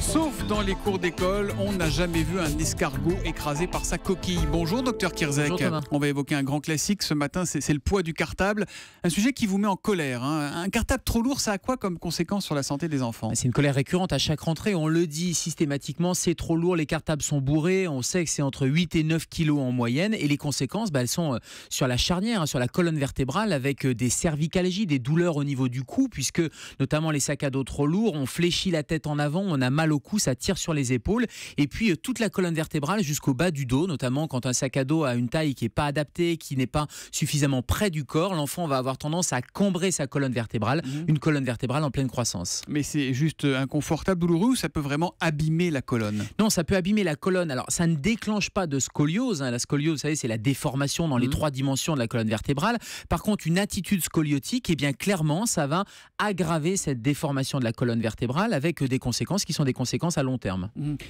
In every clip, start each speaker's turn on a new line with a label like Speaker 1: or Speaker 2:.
Speaker 1: Sauf dans les cours d'école, on n'a jamais vu un escargot écrasé par sa coquille. Bonjour docteur Kirzek.
Speaker 2: Bonjour Thomas.
Speaker 1: On va évoquer un grand classique ce matin, c'est le poids du cartable. Un sujet qui vous met en colère. Un cartable trop lourd, ça a quoi comme conséquence sur la santé des enfants?
Speaker 2: C'est une colère récurrente à chaque rentrée. On le dit systématiquement, c'est trop lourd, les cartables sont bourrés. On sait que c'est entre 8 et 9 kilos en moyenne. Et les conséquences, elles sont sur la charnière, sur la colonne vertébrale, avec des cervicalgies, des douleurs au niveau du cou, puisque notamment les sacs à dos trop lourds, on fléchit la tête en avant, on a mal au cou, ça tire sur les épaules. Et puis toute la colonne vertébrale jusqu'au bas du dos, notamment quand un sac à dos a une taille qui n'est pas adaptée, qui n'est pas suffisamment près du corps, l'enfant va avoir tendance à cambrer sa colonne vertébrale, une colonne vertébrale en pleine croissance.
Speaker 1: Mais c'est juste inconfortable, douloureux, ou ça peut vraiment abîmer la colonne?
Speaker 2: Non, ça peut abîmer la colonne. Alors, ça ne déclenche pas de scoliose. La scoliose, vous savez, c'est la déformation dans les 3 dimensions de la colonne vertébrale. Par contre, une attitude scoliotique, eh bien, clairement, ça va aggraver cette déformation de la colonne vertébrale avec des conséquences qui sont des conséquences à long terme.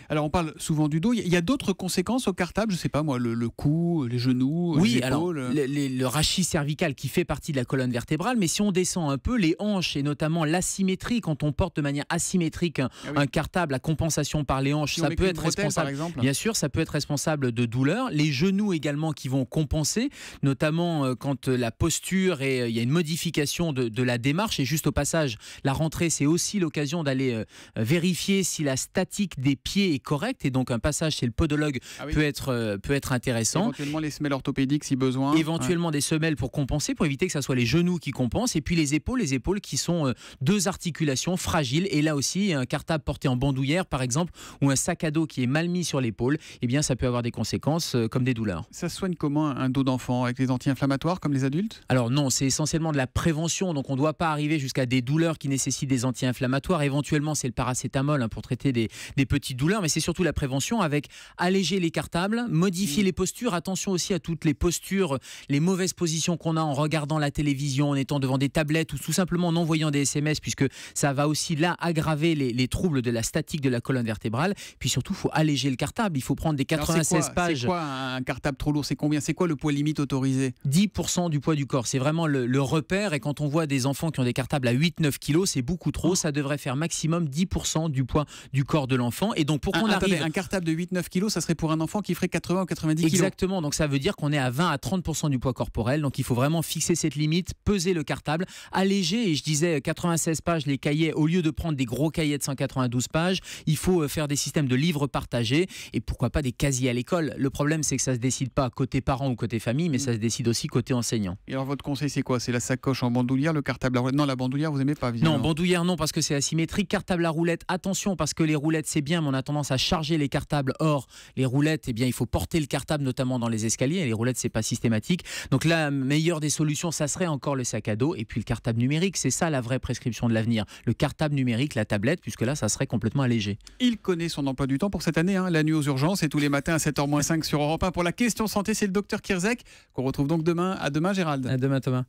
Speaker 1: Alors, on parle souvent du dos. Il y a d'autres conséquences au cartable? Je ne sais pas, moi, le cou, les genoux,
Speaker 2: oui,
Speaker 1: les épaules.
Speaker 2: Alors, le rachis cervical qui fait partie de la colonne vertébrale, mais si on descend un peu, les hanches et notamment l'asymétrie, quand on porte de manière asymétrique un cartable à compensation par les hanches,
Speaker 1: Si
Speaker 2: ça
Speaker 1: on
Speaker 2: peut
Speaker 1: met
Speaker 2: être
Speaker 1: une bretelle,
Speaker 2: responsable.
Speaker 1: par exemple.
Speaker 2: Bien sûr, ça peut être responsable de douleurs. Les genoux également qui vont compenser, notamment quand la posture et il y a une modification de la démarche. Et juste au passage, la rentrée, c'est aussi l'occasion d'aller vérifier si la statique des pieds est correcte. Et donc un passage chez le podologue peut être intéressant.
Speaker 1: Éventuellement les semelles orthopédiques si besoin.
Speaker 2: Éventuellement des semelles pour compenser, pour éviter que ce soit les genoux qui compensent. Et puis les épaules qui sont deux articulations fragiles. Et là aussi, un cartable porté en bandoulière, par exemple, ou un sac à dos qui est mal mis sur l'épaule, eh bien ça peut avoir des conséquences comme des douleurs.
Speaker 1: Ça se soigne comment un dos d'enfant? Avec les anti-inflammatoires comme les adultes?
Speaker 2: Alors non, c'est essentiellement de la prévention, donc on ne doit pas arriver jusqu'à des douleurs qui nécessitent des anti-inflammatoires. Éventuellement, c'est le paracétamol pour traiter des petites douleurs, mais c'est surtout la prévention avec alléger les cartables, modifier les postures. Attention aussi à toutes les postures, les mauvaises positions qu'on a en regardant la télévision, en étant devant des tablettes ou tout simplement en envoyant des SMS, puisque ça va aussi là aggraver les troubles de la statique de la colonne vertébrale. Puis surtout, il faut alléger le cartable. Il faut prendre des 96 pages.
Speaker 1: C'est quoi un cartable trop lourd? C'est combien? C'est quoi le poids limite autorisé?
Speaker 2: 10% du poids du corps. C'est vraiment le repère. Et quand on voit des enfants qui ont des cartables à 8-9 kilos, c'est beaucoup trop. Ça devrait faire maximum 10% du poids du corps de l'enfant. Et donc, pour qu'on arrive...
Speaker 1: Un cartable de 8-9 kilos, ça serait pour un enfant qui ferait 80 ou 90 kilos?
Speaker 2: Exactement. Donc, ça veut dire qu'on est à 20 à 30% du poids corporel. Donc, il faut vraiment fixer cette limite, peser le cartable, alléger. Et je disais 96 pages, les cahiers, au lieu de prendre des gros cahiers de 192 pages, il faut faire des systèmes de livres partagés et pourquoi pas des casiers à l'école. Le problème, c'est que ça ne se décide pas côté parents ou côté famille, mais ça se décide aussi côté enseignant.
Speaker 1: Et alors, votre conseil, c'est quoi? C'est la sacoche en bandoulière, le cartable à roulette? Non, la bandoulière, vous n'aimez pas, visiblement.
Speaker 2: Non, bandoulière, non, parce que c'est asymétrique. Cartable à roulette, attention, parce que les roulettes, c'est bien, mais on a tendance à charger les cartables. Or, les roulettes, eh bien, il faut porter le cartable, notamment dans les escaliers. Et les roulettes, c'est pas systématique. Donc, la meilleure des solutions, ça serait encore le sac à dos et puis le cartable numérique. C'est ça la vraie prescription de l'avenir. Le cartable numérique, la tablette, puisque là, ça serait complètement allégé.
Speaker 1: Il connaît son emploi du temps pour cette année, la nuit aux urgences et tous les matins à 7h-5 sur Europe 1 pour la question santé. C'est le docteur Kirzek qu'on retrouve donc demain. À demain, Gérald.
Speaker 2: À demain, Thomas.